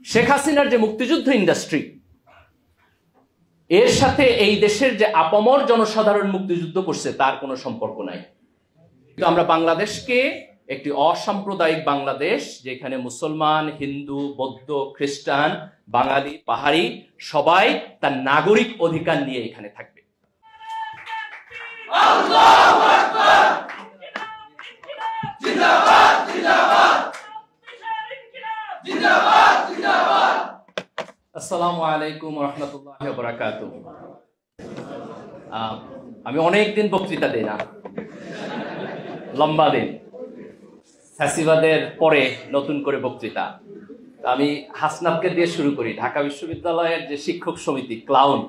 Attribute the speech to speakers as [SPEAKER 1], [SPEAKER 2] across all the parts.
[SPEAKER 1] শেখ হাসিনার যে মুক্তিযুদ্ধ ইন্ডাস্ট্রি, এর সাথে এই দেশের যে আপামর জনসাধারণ মুক্তিযুদ্ধ করছে তার কোনো সম্পর্ক নাই। কিন্তু আমরা বাংলাদেশকে একটি অসাম্প্রদায়িক বাংলাদেশ, যেখানে মুসলমান, হিন্দু, বৌদ্ধ, খ্রিস্টান, বাঙালি, পাহাড়ি সবাই তার নাগরিক অধিকার নিয়ে এখানে থাকবে। আসসালামু আলাইকুম ওয়া রাহমাতুল্লাহি ওয়া বারাকাতুহু। আমি অনেকদিন বক্তৃতা দিই না, লম্বা দিন, ফ্যাসিবাদের পরে নতুন করে বক্তৃতা। আমি হাসনাতকে দিয়ে শুরু করি। ঢাকা বিশ্ববিদ্যালয়ের যে শিক্ষক সমিতি ক্লাউন,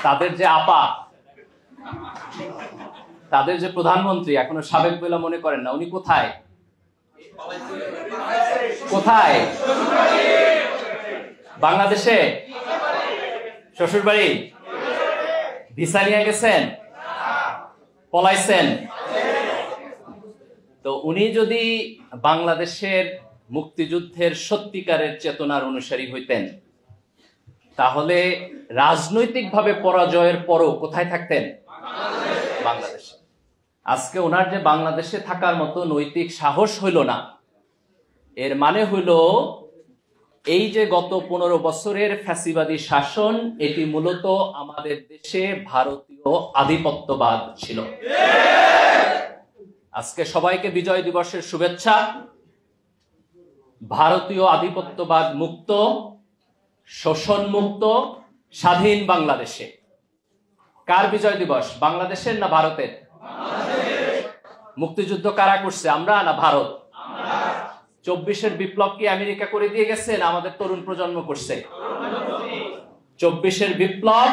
[SPEAKER 1] তাদের যে আপা, তাদের যে প্রধানমন্ত্রী এখনো সাবেক বলে মনে করেন না, উনি কোথায় কোথায়? বাংলাদেশে শ্বশুর বাড়ি? ভিসা নিয়ে গেছেন? পলাইছেন? তো উনি যদি বাংলাদেশের মুক্তিযুদ্ধের সত্যিকারের চেতনার অনুসারী হইতেন, তাহলে রাজনৈতিকভাবে পরাজয়ের পরও কোথায় থাকতেন? বাংলাদেশে। আজকে ওনার যে বাংলাদেশে থাকার মতো নৈতিক সাহস হইল না, এর মানে হইল এই যে গত 15 বছরের ফ্যাসিবাদী শাসন, এটি মূলত আমাদের দেশে ভারতীয় আধিপত্যবাদ ছিল। আজকে সবাইকে বিজয় দিবসের শুভেচ্ছা। ভারতীয় আধিপত্যবাদ মুক্ত, শোষণ মুক্ত, স্বাধীন বাংলাদেশে। কার বিজয় দিবস? বাংলাদেশের না ভারতের? মুক্তিযুদ্ধ কারা করছে, আমরা না ভারত? 24-এর বিপ্লব কি আমেরিকা করে দিয়ে গেছে না আমাদের তরুণ প্রজন্ম করছে? 24-এর বিপ্লব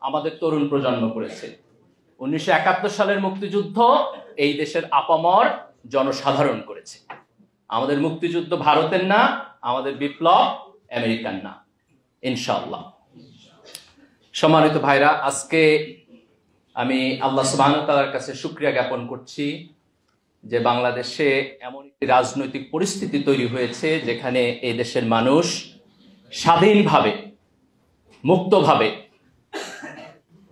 [SPEAKER 1] আমাদের তরুণ প্রজন্ম করেছে। 1971 সালের মুক্তিযুদ্ধ এই দেশের আপামর জনসাধারণ করেছে। আমাদের মুক্তিযুদ্ধ ভারতের না, আমাদের বিপ্লব আমেরিকান না, ইনশাআল্লাহ। সম্মানিত ভাইরা, আজকে আমি আল্লাহ সুবহানাহু ওয়া তাআলার কাছে শুকরিয়া জ্ঞাপন করছি যে বাংলাদেশে এমন একটি রাজনৈতিক পরিস্থিতি তৈরি হয়েছে যেখানে এই দেশের মানুষ স্বাধীনভাবে, মুক্তভাবে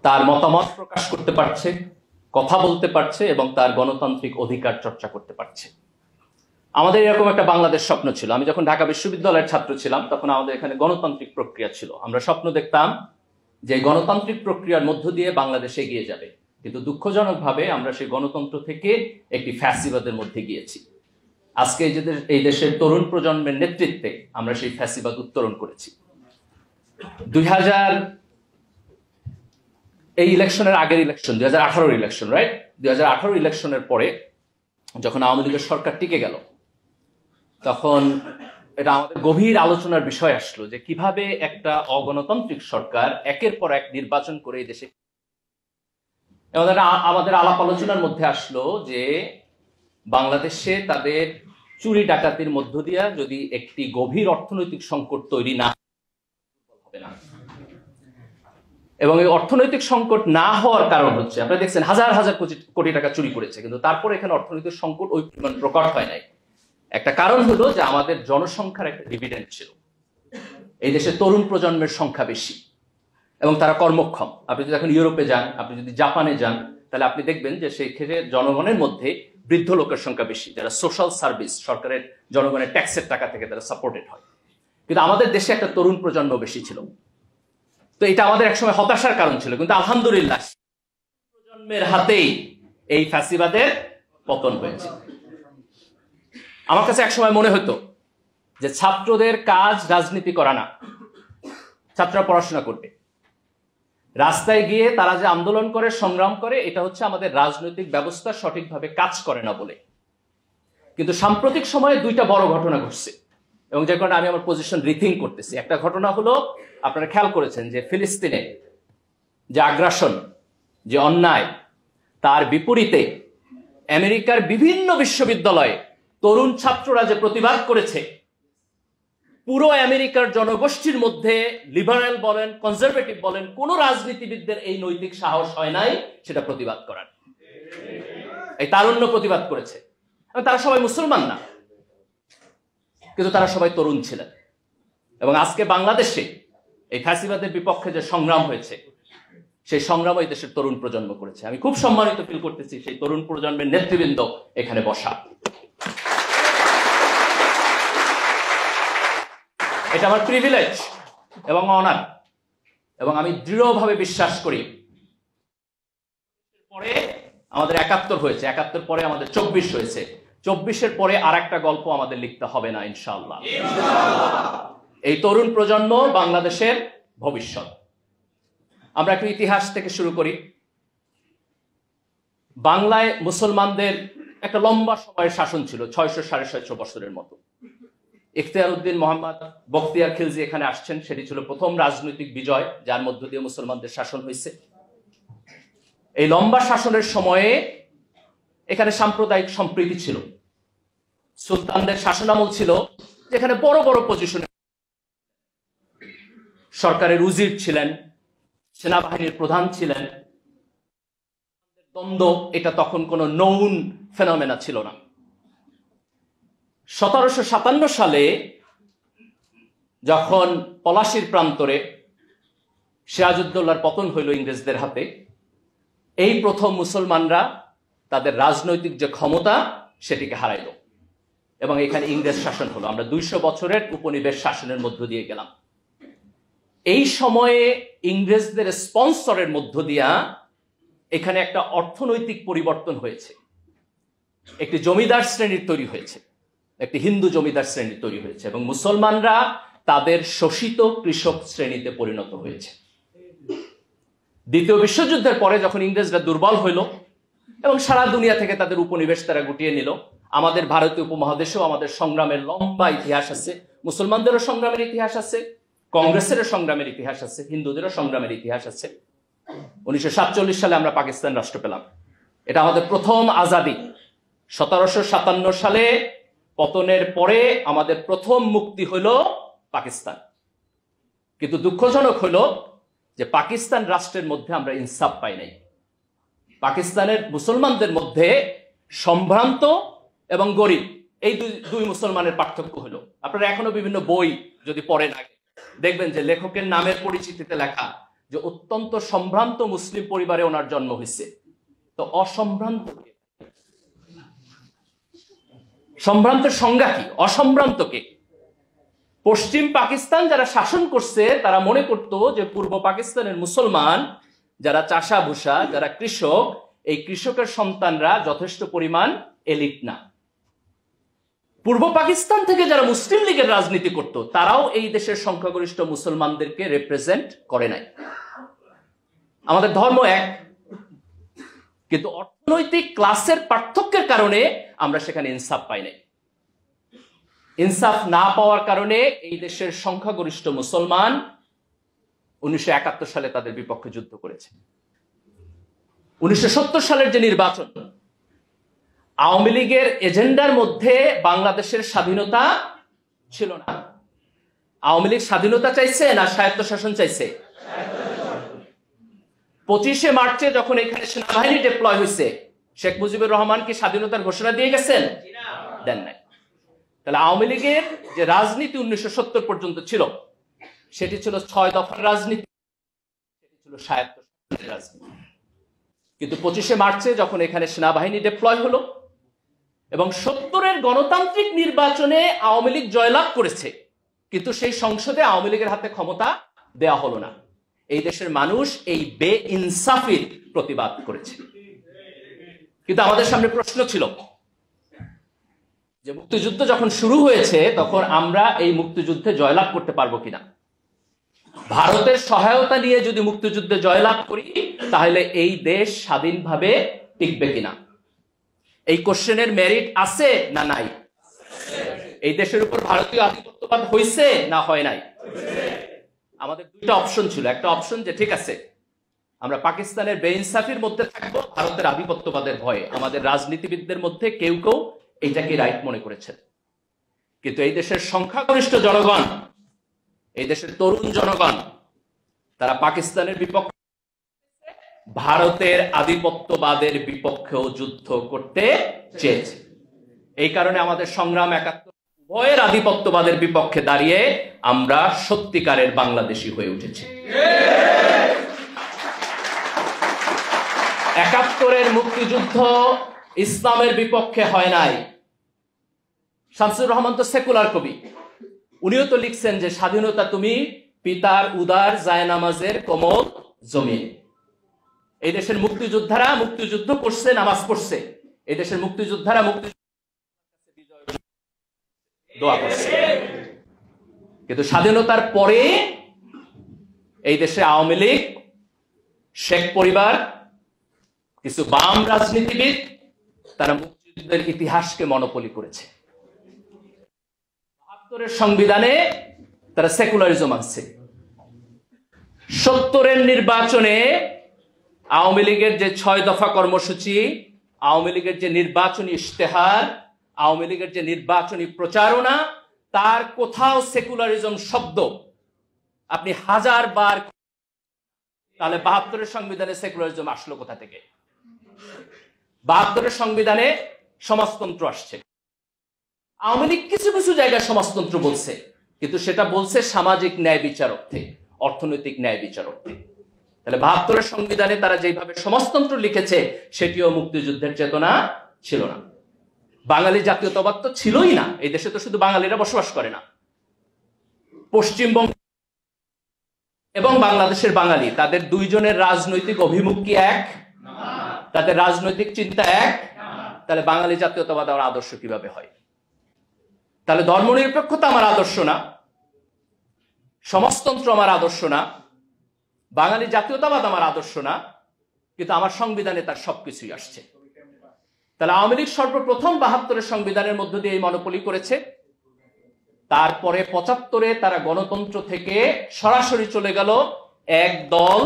[SPEAKER 1] তার মতামত প্রকাশ করতে পারছে, কথা বলতে পারছে এবং তার গণতান্ত্রিক অধিকার চর্চা করতে পারছে। আমাদের এরকম একটা বাংলাদেশ স্বপ্ন ছিল। আমি যখন ঢাকা বিশ্ববিদ্যালয়ের ছাত্র ছিলাম, তখন আমাদের এখানে গণতান্ত্রিক প্রক্রিয়া ছিল। আমরা স্বপ্ন দেখতাম যে গণতান্ত্রিক প্রক্রিয়ার মধ্য দিয়ে বাংলাদেশ এগিয়ে যাবে, কিন্তু দুঃখজনকভাবে আমরা সেই গণতন্ত্র থেকে একটি ফ্যাসিবাদের মধ্যে গিয়েছি। আজকে এই দেশের তরুণ প্রজন্মের নেতৃত্বে আমরা সেই ফ্যাসিবাদ উত্তরণ করেছি। 2000 এই ইলেকশনের আগের ইলেকশন, 2018 ইলেকশন, রাইট? 2018 ইলেকশনের পরে যখন আওয়ামী লীগের সরকার টিকে গেল, তখন এটা আমাদের গভীর আলোচনার বিষয় আসলো যে কিভাবে একটা অগণতান্ত্রিক সরকার একের পর এক নির্বাচন করে এই দেশে। আমাদের আলাপ আলোচনার মধ্যে আসলো যে বাংলাদেশে তাদের চুরি ডাকাতির মধ্য দিয়া যদি একটি গভীর অর্থনৈতিক সংকট তৈরি না হবে না, এবং এই অর্থনৈতিক সংকট না হওয়ার কারণ হচ্ছে, আপনারা দেখছেন হাজার হাজার কোটি টাকা চুরি করেছে, কিন্তু তারপরে এখানে অর্থনৈতিক সংকট ওই পরিমাণ প্রকট হয় নাই। একটা কারণ হলো যে আমাদের জনসংখ্যার একটা ডিভিডেন্ড ছিল। এই দেশে তরুণ প্রজন্মের সংখ্যা বেশি এবং তারা কর্মক্ষম। আপনি যদি এখন ইউরোপে যান, আপনি যদি জাপানে যান, তাহলে আপনি দেখবেন যে সেই ক্ষেত্রে জনগণের মধ্যে বৃদ্ধ লোকের সংখ্যা বেশি, যারা সোশ্যাল সার্ভিস, সরকারের জনগণের ট্যাক্সের টাকা থেকে তারা সাপোর্টেড হয়। কিন্তু আমাদের দেশে একটা তরুণ প্রজন্ম বেশি ছিল। তো এটা আমাদের একসময় হতাশার কারণ ছিল, কিন্তু আলহামদুলিল্লাহ প্রজন্মের হাতেই এই ফ্যাসিবাদের পতন হয়েছে। আমার কাছে একসময় মনে হতো যে ছাত্রদের কাজ রাজনীতি করা না, ছাত্ররা পড়াশোনা করবে। রাস্তায় গিয়ে তারা যে আন্দোলন করে, সংগ্রাম করে, এটা হচ্ছে আমাদের রাজনৈতিক ব্যবস্থা সঠিকভাবে কাজ করে না বলে। কিন্তু সাম্প্রতিক সময়ে দুইটা বড় ঘটনা ঘটছে এবং যে কারণে আমি আমার পজিশন রিথিঙ্ক করতেছি। একটা ঘটনা হলো, আপনারা খেয়াল করেছেন যে ফিলিস্তিনে যে আগ্রাসন, যে অন্যায়, তার বিপরীতে আমেরিকার বিভিন্ন বিশ্ববিদ্যালয়ে তরুণ ছাত্ররা যে প্রতিবাদ করেছে, পুরো আমেরিকার জনগোষ্ঠীর মধ্যে লিবারেল বলেন, কনজারভেটিভ বলেন, কোন রাজনীতিবিদদের এই নৈতিক সাহস হয় নাই সেটা প্রতিবাদ করার। এই তারুণ্য প্রতিবাদ করেছে। তারা সবাই মুসলমান না, কিন্তু তারা সবাই তরুণ ছিলেন। এবং আজকে বাংলাদেশে এই ফ্যাসিবাদের বিপক্ষে যে সংগ্রাম হয়েছে, সেই সংগ্রাম এই দেশের তরুণ প্রজন্ম করেছে। আমি খুব সম্মানিত ফিল করতেছি সেই তরুণ প্রজন্মের নেতৃবৃন্দ এখানে বসা। এটা আমার প্রিভিলেজ এবং অনার, এবং আমি দৃঢ়ভাবে বিশ্বাস করি পরে আমাদের ৭১ হয়েছে, ৭১ পরে আমাদের ২৪ হয়েছে, ২৪-এর পরে আর একটা গল্প আমাদের লিখতে হবে না ইনশাআল্লাহ। এই তরুণ প্রজন্ম বাংলাদেশের ভবিষ্যৎ। আমরা একটু ইতিহাস থেকে শুরু করি। বাংলায় মুসলমানদের একটা লম্বা সময়ের শাসন ছিল, ৬০০-৬৫০ বছরের মতো। ইখতিয়ার উদ্দিন মোহাম্মদ বখতিয়ার খিলজি এখানে আসছেন, সেটি ছিল প্রথম রাজনৈতিক বিজয় যার মধ্য দিয়ে মুসলমানদের শাসন হয়েছে। এই লম্বা শাসনের সময়ে এখানে সাম্প্রদায়িক সম্প্রীতি ছিল। সুলতানদের শাসনামল ছিল যেখানে বড় বড় পজিশনে সরকারের উজির ছিলেন, সেনাবাহিনীর প্রধান ছিলেন। দ্বন্দ্ব এটা তখন কোনো নৌন ফেনোমেনা ছিল না। ১৭৫৭ সালে যখন পলাশীর প্রান্তরে সিরাজউদ্দৌলার পতন হইল ইংরেজদের হাতে, এই প্রথম মুসলমানরা তাদের রাজনৈতিক যে ক্ষমতা সেটিকে হারাইল এবং এখানে ইংরেজ শাসন হলো। আমরা ২০০ বছরের উপনিবেশ শাসনের মধ্য দিয়ে গেলাম। এই সময়ে ইংরেজদের স্পন্সরের মধ্য দিয়া এখানে একটা অর্থনৈতিক পরিবর্তন হয়েছে। একটি জমিদার শ্রেণীর তৈরি হয়েছে, একটি হিন্দু জমিদার শ্রেণী তৈরি হয়েছে এবং মুসলমানরা তাদের শোষিত কৃষক শ্রেণীতে পরিণত হয়েছে। দ্বিতীয় বিশ্বযুদ্ধের পরে যখন ইংরেজরা দুর্বল হইল এবং সারা দুনিয়া থেকে তাদের উপনিবেশ তারা গুটিয়ে নিল, আমাদের ভারতীয় উপমহাদেশেও আমাদের সংগ্রামের লম্বা ইতিহাস আছে। মুসলমানদেরও সংগ্রামের ইতিহাস আছে, কংগ্রেসেরও সংগ্রামের ইতিহাস আছে, হিন্দুদেরও সংগ্রামের ইতিহাস আছে। ১৯৪৭ সালে আমরা পাকিস্তান রাষ্ট্র পেলাম, এটা আমাদের প্রথম আজাদি। ১৭৫৭ সালে পতনের পরে আমাদের প্রথম মুক্তি হইল পাকিস্তান। কিন্তু দুঃখজনক হইল যে পাকিস্তান রাষ্ট্রের মধ্যে আমরা ইনসাফ পাই নাই। পাকিস্তানের মুসলমানদের মধ্যে সম্ভ্রান্ত এবং গরিব এই দুই মুসলমানের পার্থক্য হলো। আপনারা এখনো বিভিন্ন বই যদি পড়েন আগে দেখবেন যে লেখকের নামের পরিচিতিতে লেখা যে অত্যন্ত সম্ভ্রান্ত মুসলিম পরিবারে ওনার জন্ম হয়েছে। তো অসম্ভ্রান্ত, সম্ভ্রান্তের সংজ্ঞা কি, অসম্ভ্রান্তকে? পশ্চিম পাকিস্তান যারা শাসন করছে তারা মনে করত যে পূর্ব পাকিস্তানের মুসলমান যারা চাষা ভুষা, যারা কৃষক, এই কৃষকের সন্তানরা যথেষ্ট পরিমাণ এলিট না। পূর্ব পাকিস্তান থেকে যারা মুসলিম লীগের রাজনীতি করত তারাও এই দেশের সংখ্যাগরিষ্ঠ মুসলমানদেরকে রিপ্রেজেন্ট করে নাই। আমাদের ধর্ম এক, কিন্তু অর্থনৈতিক ক্লাসের পার্থক্যের কারণে আমরা সেখানে ইনসাফ পাই নাই। ইনসাফ না পাওয়ার কারণে এই দেশের সংখ্যাগরিষ্ঠ মুসলমান ১৯৭১ সালে তাদের বিপক্ষে যুদ্ধ করেছে। ১৯৭০ সালের যে নির্বাচন, আওয়ামী লীগের এজেন্ডার মধ্যে বাংলাদেশের স্বাধীনতা ছিল না। আওয়ামী লীগ স্বাধীনতা চাইছে না স্বায়ত্তশাসন চাইছে? ২৫শে মার্চে যখন এখানে সেনাবাহিনী ডিপ্লয় হয়েছে, শেখ মুজিবুর রহমান কি স্বাধীনতার ঘোষণা দিয়ে গেছেন? দেন নাই। তাহলে আওয়ামী লীগের যে রাজনীতি ১৯৭০ পর্যন্ত ছিল সেটি ছিল ৬ দফার রাজনীতি, সেটি ছিল স্বায়ত্তশাসনের রাজনীতি। কিন্তু ২৫শে মার্চে যখন এখানে সেনাবাহিনী ডিপ্লয় হলো এবং ৭০-এর গণতান্ত্রিক নির্বাচনে আওয়ামী লীগ জয়লাভ করেছে, কিন্তু সেই সংসদে আওয়ামী লীগের হাতে ক্ষমতা দেয়া হলো না। এই দেশের মানুষ এই বেইনসাফির প্রতিবাদ করেছে। কিন্তু আমাদের সামনে প্রশ্ন ছিল যে মুক্তিযুদ্ধ যখন শুরু হয়েছে তখন আমরা এই মুক্তিযুদ্ধে জয়লাভ করতে পারবো কিনা। ভারতের সহায়তা নিয়ে যদি মুক্তিযুদ্ধে জয়লাভ করি তাহলে এই দেশ স্বাধীনভাবে টিকবে কিনা। এই কোশ্চেনের মেরিট আছে না নাই? এই দেশের উপর ভারতীয় আধিপত্যবাদ হয়েছে না হয় নাই? আমাদের দুইটা অপশন ছিল। একটা অপশন যে ঠিক আছে, আমরা পাকিস্তানের বেইনসাফির মধ্যে থাকবো ভারতের আধিপত্যবাদের ভয়ে। আমাদের রাজনীতিবিদদের মধ্যে কেউ কেউ এইটাকে রাইট মনে করেছেন, কিন্তু এই দেশের সংখ্যাগরিষ্ঠ জনগণ, এই দেশের তরুণ জনগণ, তারা পাকিস্তানের বিপক্ষে, ভারতের আধিপত্যবাদের বিপক্ষেও যুদ্ধ করতে চেয়েছে। এই কারণে আমাদের সংগ্রাম ৭১ উভয়ের আধিপত্যবাদের বিপক্ষে দাঁড়িয়ে আমরা সত্যিকারের বাংলাদেশী হয়ে উঠেছি। ৭১-এর মুক্তিযুদ্ধ ইসলামের বিপক্ষে হয় নাই। শামসুর রহমান তো সেকুলার কবি, উনিও তো লিখছেন যে স্বাধীনতা তুমি পিতার উদার জায়নামাজের কোমল জমিন। এই দেশের মুক্তিযোদ্ধারা মুক্তিযুদ্ধ করছে, নামাজ পড়ছে। এই দেশের মুক্তিযোদ্ধারা দোয়া করছে। কিন্তু স্বাধীনতার পরে এই দেশে আওয়ামী লীগ, শেখ পরিবার, কিছু বাম রাজনীতিবিদ তারা মুক্তিযুদ্ধের ইতিহাসকে মনোপলি করেছে। ৭২-এর সংবিধানে তারা সেকুলারিজম আনছে। ৭০-এর নির্বাচনে আওয়ামী লীগের যে ৬ দফা কর্মসূচি, আওয়ামী লীগের যে নির্বাচনী ইশতেহার, আওয়ামী লীগের যে নির্বাচনী প্রচারণা, তার কোথাও সেকুলারিজম শব্দ আপনি 1000 বার, তাহলে ৭২-এর সংবিধানে সেকুলারিজম আসলো কোথা থেকে? ৭২-এর সংবিধানে সমাজতন্ত্র আসছে। আওয়ামী লীগ কিছু কিছু জায়গায় সমাজতন্ত্র বলছে, কিন্তু সেটা বলছে সামাজিক ন্যায় বিচার অর্থে, অর্থনৈতিক ন্যায় বিচার অর্থে। তাহলে ৭২-এর সংবিধানে তারা যেভাবে সমাজতন্ত্র লিখেছে সেটিও মুক্তিযুদ্ধের চেতনা ছিল না। বাঙালি জাতীয়তাবাদ তো ছিলই না। এই দেশে তো শুধু বাঙালিরা বসবাস করে না, পশ্চিমবঙ্গ এবং বাংলাদেশের বাঙালি, তাদের দুইজনের রাজনৈতিক অভিমুখ কি এক? তাদের রাজনৈতিক চিন্তা এক? তাহলে বাঙালি জাতীয়তাবাদ আমার আদর্শ কিভাবে হয়? তাহলে ধর্মনিরপেক্ষতা আমার আদর্শ না, সমাজতন্ত্র আমার আদর্শ না, বাঙালি জাতীয়তাবাদ আমার আদর্শ না, কিন্তু আমার সংবিধানে তার সবকিছুই আসছে। তাহলে আওয়ামী লীগ সর্বপ্রথম ৭২-এর সংবিধানের মধ্য দিয়ে এই মনোপলি করেছে। তারপরে ৭৫-এ তারা গণতন্ত্র থেকে সরাসরি চলে গেল এক দল,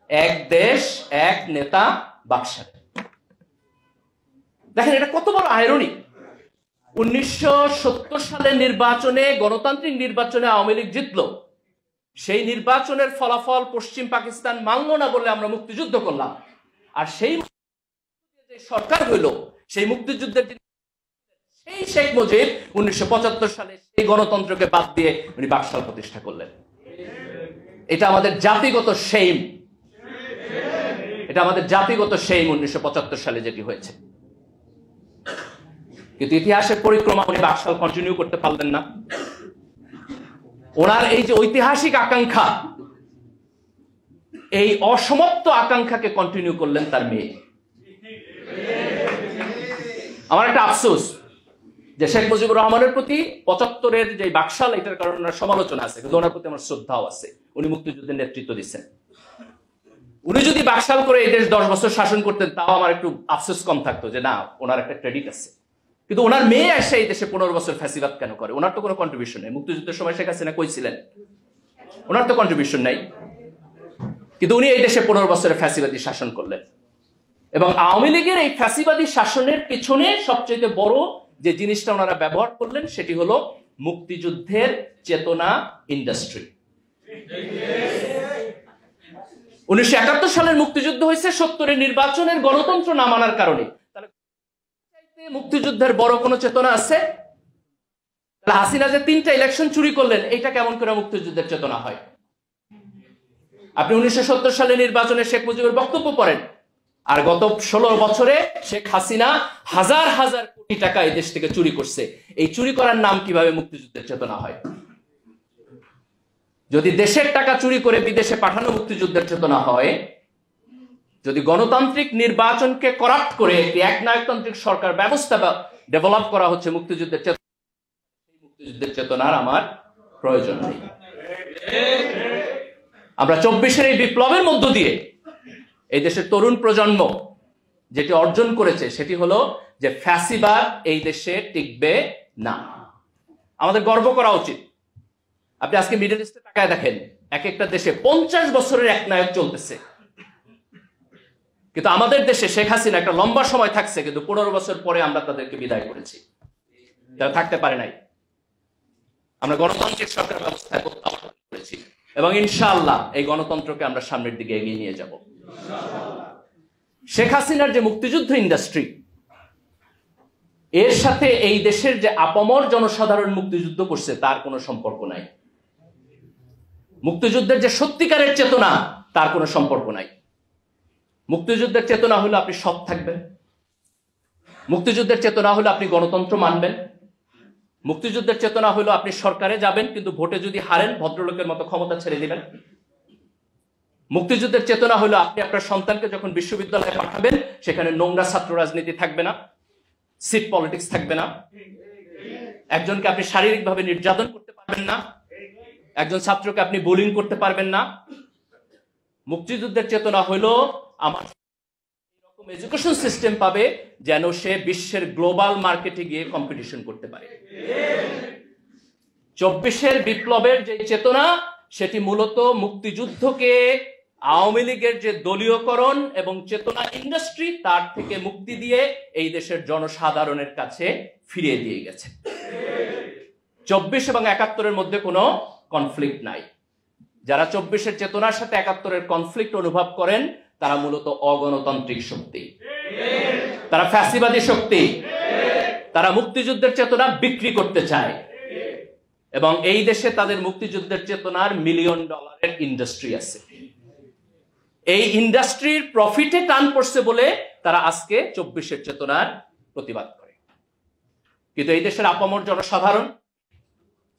[SPEAKER 1] এক দেশ, এক নেতা বাকশালে। দেখেন এটা কত বড় আইরনি। ১৯৭০ সালের নির্বাচনে, গণতান্ত্রিক নির্বাচনে আওয়ামী লীগ জিতল। সেই নির্বাচনের ফলাফল পশ্চিম পাকিস্তান মানল না বলে আমরা মুক্তিযুদ্ধ করলাম। আর সেই সরকার হইল, সেই মুক্তিযুদ্ধের সেই শেখ মুজিব ১৯৭৫ সালে সেই গণতন্ত্রকে বাদ দিয়ে উনি বাকশাল প্রতিষ্ঠা করলেন। এটা আমাদের জাতিগত শেম, এটা আমাদের জাতিগত শেম ১৯৭৫ সালে যেটি হয়েছে। কিন্তু ইতিহাসের পরিক্রমা উনি বাকশাল কন্টিনিউ করতে পারলেন না। ওনার এই যে ঐতিহাসিক আকাঙ্ক্ষা, এই অসমাপ্ত আকাঙ্ক্ষাকে কন্টিনিউ করলেন তার মেয়ে। আমার একটা আফসোস যে শেখ মুজিবুর রহমানের প্রতি ৭৫-এর যে বাকশাল, এটার কারণে সমালোচনা আছে, কিন্তু ওনার প্রতি আমার শ্রদ্ধাও আছে। উনি মুক্তিযুদ্ধের নেতৃত্ব দিচ্ছেন। উনি যদি বাকশাল করে এই দেশ 10 বছর শাসন করতেন, তাও আমার একটু আফসোস কম থাকতো যে না, ওনার একটা ক্রেডিট আছে। কিন্তু ওনার মেয়ে এসে এই দেশে 15 বছর ফ্যাসিবাদ কেন করে? ওনার তো কোনো কন্ট্রিবিউশন নেই। মুক্তিযুদ্ধের সময় শেখ হাসিনা কই ছিলেন? ওনার তো কন্ট্রিবিউশন নাই। কিন্তু উনি এই দেশে 15 বছরের ফ্যাসিবাদী শাসন করলেন। এবং আওয়ামী লীগের এই ফ্যাসিবাদী শাসনের পিছনে সবচেয়ে বড় যে জিনিসটা ওনারা ব্যবহার করলেন সেটি হলো মুক্তিযুদ্ধের চেতনা ইন্ডাস্ট্রি। ১৯৭১ সালের মুক্তিযুদ্ধ হয়েছে ৭০-এর নির্বাচনের গণতন্ত্র না মানার কারণে। মুক্তিযুদ্ধের বড় কোন চেতনা আছে? হাসিনা যে 3টা ইলেকশন চুরি করলেন, এটা কেমন করে মুক্তিযুদ্ধের চেতনা হয়? আপনি ১৯৭০ সালের নির্বাচনে শেখ মুজিবের বক্তব্য পড়েন, আর গত 16 বছরে শেখ হাসিনা হাজার হাজার কোটি টাকা এই দেশ থেকে চুরি করছে। এই চুরি করার নাম কিভাবে মুক্তিযুদ্ধের চেতনা হয়? যদি দেশের টাকা চুরি করে বিদেশে পাঠানো মুক্তিযুদ্ধের চেতনা হয়, যদি গণতান্ত্রিক নির্বাচনকে করাপ্ট করে একটি একনায়কতান্ত্রিক সরকার ব্যবস্থা ডেভেলপ করা হচ্ছে মুক্তিযুদ্ধের চেতনা, মুক্তিযুদ্ধের চেতনার আমার প্রয়োজন নেই। আমরা 24-এর এই বিপ্লবের মধ্য দিয়ে এই দেশের তরুণ প্রজন্ম যেটি অর্জন করেছে সেটি হলো যে ফ্যাসিবাদ এই দেশে টিকবে না। আমাদের গর্ব করা উচিত। আপনি আজকে মিডল ইস্টে তাকায় দেখেন, এক একটা দেশে 50 বছরের একনায়ক চলতেছে, কিন্তু আমাদের দেশে শেখ হাসিনা একটা লম্বা সময় থাকছে, কিন্তু 15 বছর পরে আমরা তাদেরকে বিদায় করেছি। তারা থাকতে পারে নাই। আমরা গণতান্ত্রিক সরকার ব্যবস্থায় করেছি এবং ইনশাআল্লাহ এই গণতন্ত্রকে আমরা সামনের দিকে এগিয়ে নিয়ে যাব। শেখ হাসিনার যে মুক্তিযুদ্ধ ইন্ডাস্ট্রি, এর সাথে এই দেশের যে আপামর জনসাধারণ মুক্তিযুদ্ধ করছে তার কোনো সম্পর্ক নাই। মুক্তিযুদ্ধের যে সত্যিকারের চেতনা তার কোনো সম্পর্ক নাই। মুক্তিযুদ্ধের চেতনা হলো আপনি সৎ থাকবেন, মুক্তিযুদ্ধের চেতনা হলো আপনি গণতন্ত্র মানবেন, মুক্তিযুদ্ধের চেতনা হলো আপনি সরকারে যাবেন কিন্তু ভোটে যদি হারেন ভদ্রলোকের মতো ক্ষমতা ছেড়ে দিবেন। মুক্তিযুদ্ধের চেতনা হলো আপনি আপনার সন্তানকে যখন বিশ্ববিদ্যালয়ে পাঠাবেন সেখানে নোংরা ছাত্র রাজনীতি থাকবে না, সিট পলিটিক্স থাকবে না, একজনকে আপনি শারীরিকভাবে নির্যাতন করতে পারবেন না, একজন ছাত্রকে আপনি বুলিং করতে পারবেন না। মুক্তিযুদ্ধের চেতনা হলো আমার এরকম এডুকেশন সিস্টেম পাবে যেন সে বিশ্বের গ্লোবাল মার্কেটে গিয়ে কম্পিটিশন করতে পারে। 24-এর বিপ্লবের যে চেতনা সেটি মূলত মুক্তিযুদ্ধকে আওয়ামী লীগের যে দলীয়করণ এবং চেতনা ইন্ডাস্ট্রি তার থেকে মুক্তি দিয়ে এই দেশের জনসাধারণের কাছে ফিরিয়ে দিয়ে গেছে। 24 এবং 71-এর মধ্যে কোনো কনফ্লিক্ট নাই। যারা 24-এর চেতনার সাথে 71-এর কনফ্লিক্ট অনুভব করেন তারা মূলত অগণতান্ত্রিক শক্তি, তারা ফ্যাসিবাদী শক্তি, তারা মুক্তিযুদ্ধের চেতনা বিক্রি করতে চায় এবং এই দেশে তাদের মুক্তিযুদ্ধের চেতনার $1 মিলিয়ন ইন্ডাস্ট্রি আছে। এই ইন্ডাস্ট্রির প্রফিটে টান পড়ছে বলে তারা আজকে 24-এর চেতনার প্রতিবাদ করে। কিন্তু এই দেশের আপামর জনসাধারণ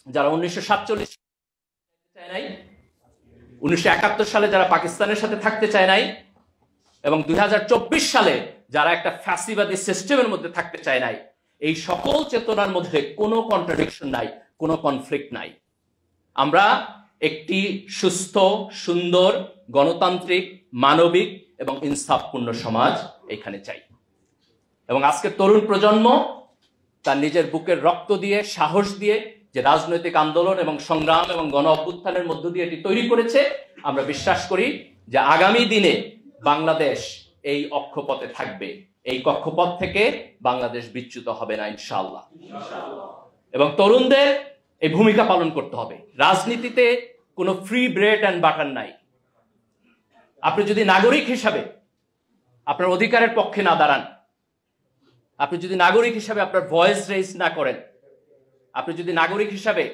[SPEAKER 1] যারা 1947 চায় নাই, 1971 সালে যারা পাকিস্তানের সাথে থাকতে চায় নাই এবং 2024 সালে যারা একটা ফ্যাসিবাদী সিস্টেমের মধ্যে থাকতে চায় নাই, এই সকল চেতনার মধ্যে কোনো কন্ট্রাডিকশন নাই, কোনো কনফ্লিক্ট নাই। আমরা একটি সুস্থ, সুন্দর, গণতান্ত্রিক, মানবিক এবং ইনসাফপূর্ণ সমাজ এখানে চাই এবং আজকের তরুণ প্রজন্ম তার নিজের বুকের রক্ত দিয়ে, সাহস দিয়ে যে রাজনৈতিক আন্দোলন এবং সংগ্রাম এবং গণ অভ্যুত্থানের মধ্য দিয়ে এটি তৈরি করেছে, আমরা বিশ্বাস করি যে আগামী দিনে বাংলাদেশ এই অক্ষপথে থাকবে, এই কক্ষপথ থেকে বাংলাদেশ বিচ্যুত হবে না ইনশাআল্লাহ। এবং তরুণদের এই ভূমিকা পালন করতে হবে। রাজনীতিতে কোনো ফ্রি ব্রেড অ্যান্ড বাটার নাই। আপনি যদি নাগরিক হিসাবে আপনার অধিকারের পক্ষে না দাঁড়ান, আপনি যদি নাগরিক হিসাবে আপনার ভয়েস রেজ না করেন, আপনি যদি নাগরিক হিসাবে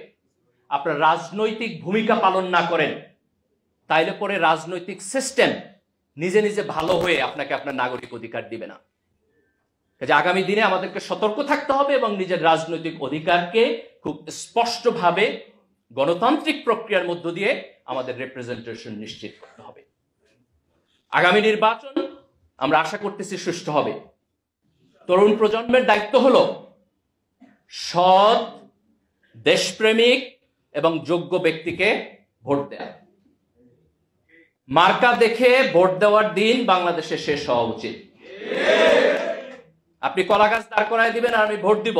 [SPEAKER 1] আপনার রাজনৈতিক ভূমিকা পালন না করেন, তাইলে পরে রাজনৈতিক সিস্টেম নিজে নিজে ভালো হয়ে আপনাকে আপনার নাগরিক অধিকার দিবে না। কাজে আগামী দিনে আমাদেরকে সতর্ক থাকতে হবে এবং নিজের রাজনৈতিক অধিকারকে খুব স্পষ্টভাবে গণতান্ত্রিক প্রক্রিয়ার মধ্য দিয়ে আমাদের রিপ্রেজেন্টেশন নিশ্চিত করতে হবে। আগামী নির্বাচন আমরা আশা করতেছি সুষ্ঠু হবে। তরুণ প্রজন্মের দায়িত্ব হলো সৎ, দেশপ্রেমিক এবং যোগ্য ব্যক্তিকে ভোট দেয়া। মার্কা দেখে ভোট দেওয়ার দিন বাংলাদেশে শেষ হওয়া উচিত। আপনি কলা গাছ দাঁড় করায় দিবেন আর আমি ভোট দিব,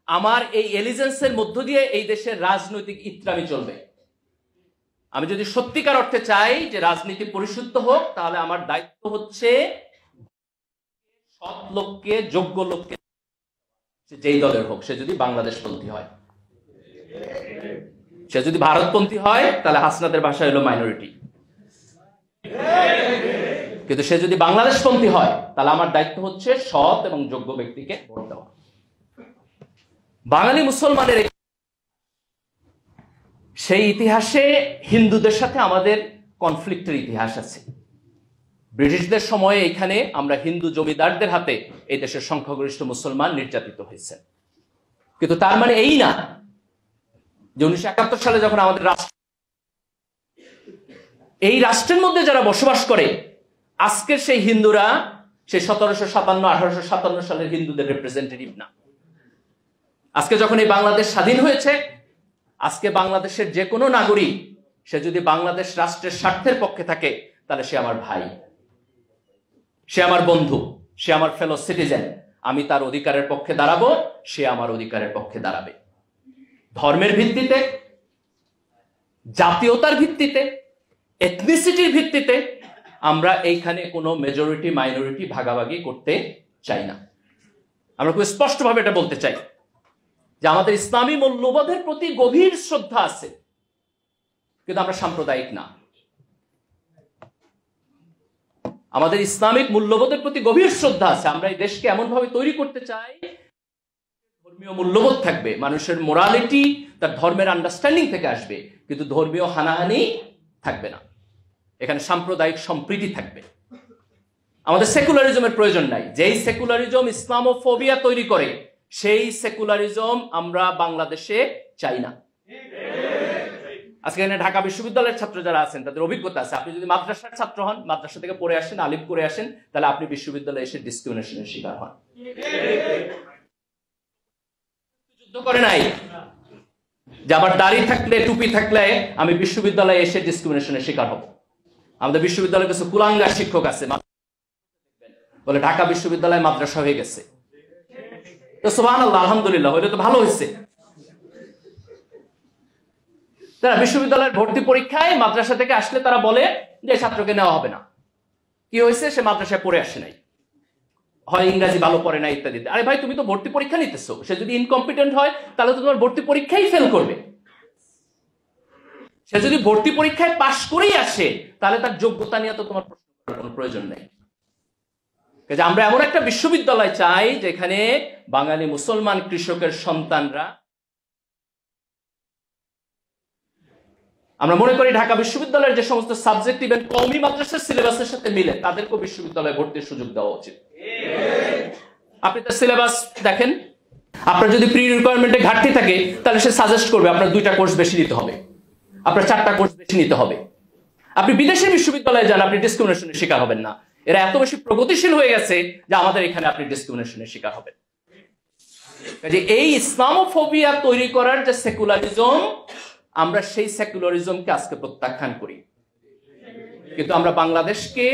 [SPEAKER 1] আমার এই এলিজেন্সের মধ্য দিয়ে এই দেশের রাজনৈতিক ইত্রামি চলবে। আমি যদি সত্যিকার অর্থে চাই যে রাজনীতি পরিশুদ্ধ হোক, তাহলে আমার দায়িত্ব হচ্ছে সৎ লোককে, যোগ্য লোককে, যেই দলের হোক, সে যদি বাংলাদেশপন্থী হয়, সে যদি ভারতপন্থী হয় তাহলে হাসনাতের ভাষা হলো মাইনরিটি, কিন্তু সে যদি বাংলাদেশপন্থী হয় তাহলে আমার দায়িত্ব হচ্ছে সৎ এবং যোগ্য ব্যক্তিকে ভোট দেওয়া। বাঙালি মুসলমানের সেই ইতিহাসে হিন্দুদের সাথে আমাদের কনফ্লিক্টের ইতিহাস আছে। ব্রিটিশদের সময়ে এখানে আমরা হিন্দু জমিদারদের হাতে এই দেশের সংখ্যাগরিষ্ঠ মুসলমান নির্যাতিত হয়েছে, কিন্তু তার মানে এই না যে 1971 সালে যখন আমাদের রাষ্ট্র, এই রাষ্ট্রের মধ্যে যারা বসবাস করে আজকের সেই হিন্দুরা সেই 1757-1857 সালের হিন্দুদের রিপ্রেজেন্টেটিভ না। আজকে যখন এই বাংলাদেশ স্বাধীন হয়েছে, আজকে বাংলাদেশের যে কোনো নাগরিক সে যদি বাংলাদেশ রাষ্ট্রের স্বার্থের পক্ষে থাকে তাহলে সে আমার ভাই, সে আমার বন্ধু, সে আমার ফেলো সিটিজেন। আমি তার অধিকারের পক্ষে দাঁড়াবো, সে আমার অধিকারের পক্ষে দাঁড়াবে। ধর্মের ভিত্তিতে, জাতীয়তার ভিত্তিতে, এথনিসিটির ভিত্তিতে আমরা এইখানে কোনো মেজরিটি মাইনরিটি ভাগাভাগি করতে চাই না। আমরা খুব স্পষ্টভাবে এটা বলতে চাই যে আমাদের ইসলামী মূল্যবোধের প্রতি গভীর শ্রদ্ধা আছে, কিন্তু আমরা সাম্প্রদায়িক না। আমাদের ইসলামিক মূল্যবোধের প্রতি গভীর শ্রদ্ধা আছে। আমরা এই দেশকে এমন ভাবে তৈরি করতে চাই ধর্মীয় মূল্যবোধ থাকবে, মানুষের মোরালিটি তার ধর্মের আন্ডারস্ট্যান্ডিং থেকে আসবে, কিন্তু ধর্মীয় হানাহানি থাকবে না। এখানে সাম্প্রদায়িক সম্প্রীতি থাকবে। আমাদের সেকুলারিজমের প্রয়োজন নাই। যেই সেকুলারিজম ইসলামোফোবিয়া তৈরি করে, সেই সেকুলারিজম আমরা বাংলাদেশে চাই না। আজকে এখানে ঢাকা বিশ্ববিদ্যালয়ের ছাত্র যারা আছেন তাদের অভিজ্ঞতা আছে। আপনি যদি মাদ্রাসার ছাত্র হন, মাদ্রাসা থেকে পড়ে আসেন, আলিম করে আসেন, তাহলে আপনি বিশ্ববিদ্যালয়ে এসে ডিসক্রিমিনেশনের শিকার হন। যুদ্ধ করে নাই যে আমার দাড়ি থাকলে, টুপি থাকলে আমি বিশ্ববিদ্যালয়ে এসে ডিসক্রিমিনেশনের শিকার হব। আমাদের বিশ্ববিদ্যালয়ে কিছু কুলাঙ্গার শিক্ষক আছে, বলে ঢাকা বিশ্ববিদ্যালয় মাদ্রাসা হয়ে গেছে। তো সুবহানাল্লাহ, আলহামদুলিল্লাহ, হইলে তো ভালো হয়েছে। তারা বিশ্ববিদ্যালয়ের ভর্তি পরীক্ষায় মাদ্রাসা থেকে আসলে তারা বলে যে ছাত্রকে নেওয়া হবে না। কি হয়েছে? সে মাদ্রাসায় পড়ে আসে নাই, হয় ইংরেজি ভালো পড়ে না, ইত্যাদি। আরে ভাই, তুমি তো ভর্তি পরীক্ষা নিতেছো, সে যদি ইনকম্পিটেন্ট হয় তাহলে তো তোমার ভর্তি পরীক্ষাই ফেল করবে। সে যদি ভর্তি পরীক্ষায় পাশ করেই আসে তাহলে তার যোগ্যতা নিয়ে তো তোমার প্রশ্ন করার কোনো প্রয়োজন নেই। আমরা এমন একটা বিশ্ববিদ্যালয় চাই যেখানে বাঙালি মুসলমান কৃষকের সন্তানরা, আমরা মনে করি ঢাকা বিশ্ববিদ্যালয়ের যে সমস্ত সাবজেক্ট ইভেন কওমি মাদ্রাসার সিলেবাসের সাথে মিলে, তাদেরকেও বিশ্ববিদ্যালয়ে ভর্তির সুযোগ দেওয়া উচিত। আপনি তার সিলেবাস দেখেন, আপনার যদি প্রি রিকোয়ারমেন্টে ঘাটতি থাকে তাহলে সে সাজেস্ট করবে আপনার 2টা কোর্স বেশি নিতে হবে, আপনার 4টা কোর্স বেশি নিতে হবে। আপনি বিদেশের বিশ্ববিদ্যালয়ে যান, আপনি ডিসক্রিমিনেশনের শিকার হবেন না। এরা এত বেশি প্রগতিশীল হয়ে গেছে যে আমাদের এখানে আপনি ডিসক্রিমিনেশনের শিকার হবেন। এই ইসলামোফোবিয়া তৈরি করার যে সেকুলারিজম, আমরা সেই সেকুলারিজমকে আজকে প্রত্যাখ্যান করি। কিন্তু আমরা বাংলাদেশকে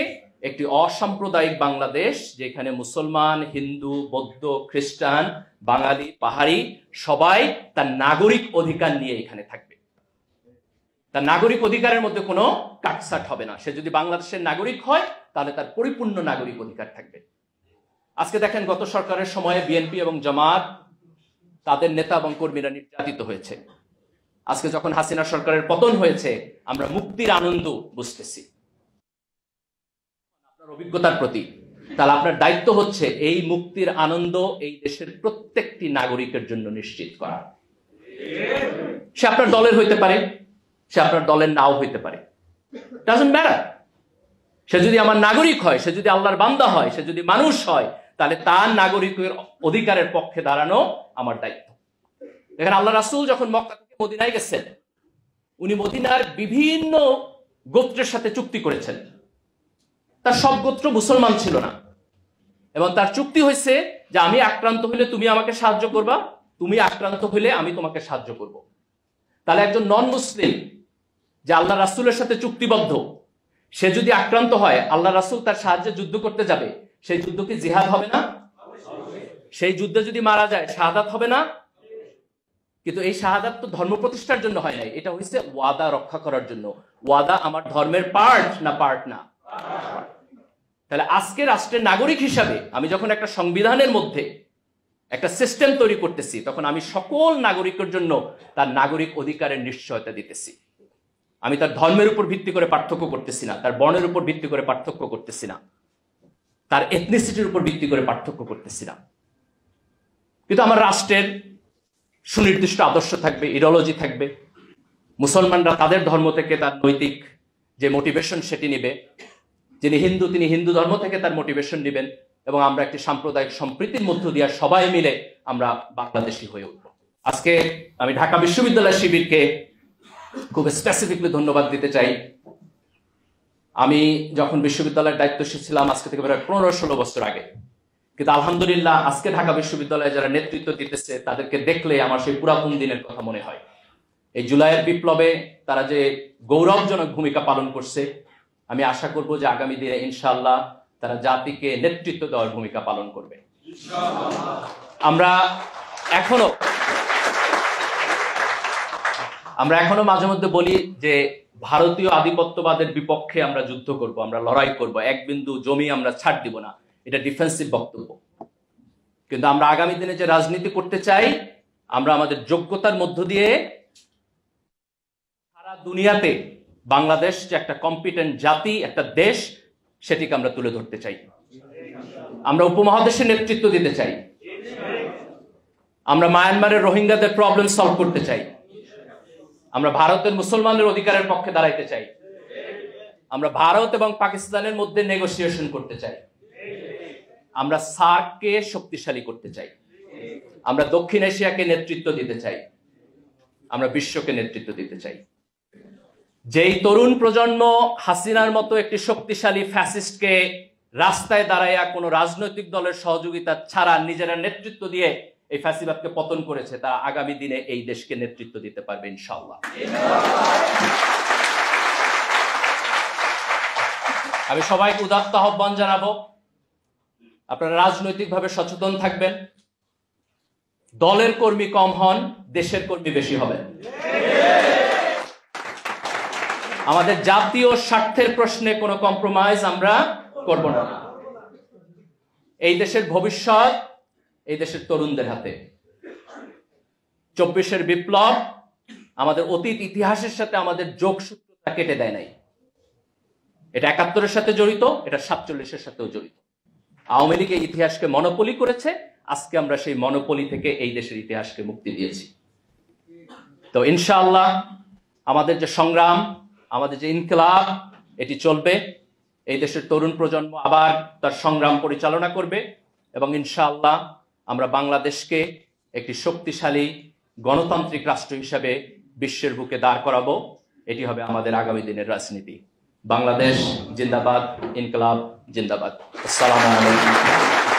[SPEAKER 1] একটি অসাম্প্রদায়িক বাংলাদেশ, যেখানে মুসলমান, হিন্দু, বৌদ্ধ, খ্রিস্টান, বাঙালি, পাহাড়ি সবাই তার নাগরিক অধিকার নিয়ে এখানে থাকবে। তার নাগরিক অধিকারের মধ্যে কোনো কাটছাট হবে না। সে যদি বাংলাদেশের নাগরিক হয় তাহলে তার পরিপূর্ণ নাগরিক অধিকার থাকবে। আজকে দেখেন, গত সরকারের সময়ে বিএনপি এবং জামাত, তাদের নেতা এবং কর্মীরা নির্যাতিত হয়েছে। আজকে যখন হাসিনা সরকারের পতন হয়েছে, আমরা মুক্তির আনন্দ বুঝতেছি। আপনার অভিজ্ঞতার প্রতি, তাহলে আপনার দায়িত্ব হচ্ছে এই মুক্তির আনন্দ এই দেশের প্রত্যেকটি নাগরিকের জন্য নিশ্চিত করা। সে আপনার দলের হইতে পারে, সে আপনার দলের নাও হইতে পারে, ডাজন্ট ম্যাটার। সে যদি আমার নাগরিক হয়, সে যদি আল্লাহর বান্দা হয়, সে যদি মানুষ হয়, তাহলে তার নাগরিকের অধিকারের পক্ষে দাঁড়ানো আমার দায়িত্ব। দেখেন, আল্লাহ রাসূল যখন মক্কা থেকে মদিনায় গেছেন, উনি মদিনার বিভিন্ন গোত্রের সাথে চুক্তি করেছেন। তার সব গোত্র মুসলমান ছিল না, এবং তার চুক্তি হয়েছে যে আমি আক্রান্ত হইলে তুমি আমাকে সাহায্য করবা, তুমি আক্রান্ত হইলে আমি তোমাকে সাহায্য করব। তাহলে একজন নন মুসলিম যে আল্লাহ রাসূলের সাথে চুক্তিবদ্ধ, সে যদি আক্রান্ত হয়, আল্লাহ রাসূল তার সাহায্যে যুদ্ধ করতে যাবে, সেই যুদ্ধ কি জিহাদ হবে না? সেই যুদ্ধে যদি মারা যায় শাহাদাত হবে না? কিন্তু এই শাহাদাত তো ধর্ম প্রতিষ্ঠার জন্য হয় নাই, এটা হয়েছে ওয়াদা রক্ষা করার জন্য। ওয়াদা আমার ধর্মের পার্ট না পার্ট না? তাহলে আজকে রাষ্ট্রের নাগরিক হিসাবে আমি যখন একটা সংবিধানের মধ্যে একটা সিস্টেম তৈরি করতেছি, তখন আমি সকল নাগরিকের জন্য তার নাগরিক অধিকারের নিশ্চয়তা দিতেছি। আমি তার ধর্মের উপর ভিত্তি করে পার্থক্য করতেছি না, তার বর্ণের উপর ভিত্তি করে পার্থক্য করতেছি না, তার এথনিসিটির উপর ভিত্তি করে পার্থক্য করতেছি না। কিন্তু আমার রাষ্ট্রের সুনির্দিষ্ট আদর্শ থাকবে, ইডিওলজি থাকবে। মুসলমানরা তাদের ধর্ম থেকে তার নৈতিক যে মোটিভেশন সেটি নিবে, যিনি হিন্দু তিনি হিন্দু ধর্ম থেকে তার মোটিভেশন নেবেন, এবং আমরা একটি সাম্প্রদায়িক সম্প্রীতির মধ্য দিয়ে সবাই মিলে আমরা বাংলাদেশী হয়ে উঠব। আজকে আমি ঢাকা বিশ্ববিদ্যালয় শিবিরকে খুব স্পেসিফিকলি ধন্যবাদ দিতে চাই। আমি যখন বিশ্ববিদ্যালয়ের দায়িত্বশীল ছিলাম, আজকে থেকে প্রায় 15-16 বছর আগে, কিন্তু আলহামদুলিল্লাহ আজকে ঢাকা বিশ্ববিদ্যালয়ে যারা নেতৃত্ব দিতেছে তাদেরকে দেখলে আমার সেই পুরাতন দিনের কথা মনে হয়। এই জুলাইয়ের বিপ্লবে তারা যে গৌরবজনক ভূমিকা পালন করছে, আমি আশা করব যে আগামী দিনে ইনশাআল্লাহ তারা জাতিকে নেতৃত্ব দেওয়ার ভূমিকা পালন করবে। আমরা এখনো মাঝে মধ্যে বলি যে ভারতীয় আধিপত্যবাদের বিপক্ষে আমরা যুদ্ধ করব, আমরা লড়াই করব, এক বিন্দু জমি আমরা ছাড় দিব না, এটা ডিফেন্সিভ বক্তব্য। কিন্তু আমরা আগামী দিনে যে রাজনীতি করতে চাই, আমরা আমাদের যোগ্যতার মধ্য দিয়ে সারা দুনিয়াতে বাংলাদেশ যে একটা কম্পিটেন্ট জাতি, একটা দেশ, সেটিকে আমরা তুলে ধরতে চাই। আমরা উপমহাদেশের নেতৃত্ব দিতে চাই। আমরা মায়ানমারের রোহিঙ্গাদের প্রবলেম সলভ করতে চাই। আমরা ভারতের মুসলমানদের অধিকারের পক্ষে দাঁড়াইতে চাই। আমরা ভারত এবং পাকিস্তানের মধ্যে নেগোসিয়েশন করতে চাই। আমরা সার্ককে শক্তিশালী করতে চাই। আমরা দক্ষিণ এশিয়াকে নেতৃত্ব দিতে চাই। আমরা বিশ্বকে নেতৃত্ব দিতে চাই। যেই তরুণ প্রজন্ম হাসিনার মতো একটি শক্তিশালী ফ্যাসিস্টকে রাস্তায় দাঁড়াইয়া কোনো রাজনৈতিক দলের সহযোগিতা ছাড়া নিজেরা নেতৃত্ব দিয়ে এই ফ্যাসিবাদকে পতন করেছে, তারা আগামী দিনে এই দেশকে নেতৃত্ব দিতে পারবে ইনশাআল্লাহ। আমি সবাইকে উদাত্ত আহ্বান জানাবো, আপনারা রাজনৈতিকভাবে সচেতন থাকবেন। দলের কর্মী কম হন, দেশের কর্মী বেশি হবেন। আমাদের জাতীয় স্বার্থের প্রশ্নে কোনো কম্প্রোমাইজ আমরা করব না। এই দেশের ভবিষ্যৎ এই দেশের তরুণদের হাতে। 24-এর বিপ্লব আমাদের অতীত ইতিহাসের সাথে আমাদের যোগসূত্রতা কেটে দেয় নাই। এটা 71-এর সাথে জড়িত, এটা 47-এর সাথেও জড়িত। আওয়ামী লীগ এই ইতিহাসকে মনোপলি করেছে, আজকে আমরা সেই মনোপলি থেকে এই দেশের ইতিহাসকে মুক্তি দিয়েছি। তো ইনশাআল্লাহ আমাদের যে সংগ্রাম, আমাদের যে ইনকিলাব, এটি চলবে। এই দেশের তরুণ প্রজন্ম আবার তার সংগ্রাম পরিচালনা করবে এবং ইনশাআল্লাহ আমরা বাংলাদেশকে একটি শক্তিশালী গণতান্ত্রিক রাষ্ট্র হিসেবে বিশ্বের বুকে দাঁড় করাবো। এটি হবে আমাদের আগামী দিনের রাজনীতি। বাংলাদেশ জিন্দাবাদ, ইনকিলাব জিন্দাবাদ। আসসালামু আলাইকুম।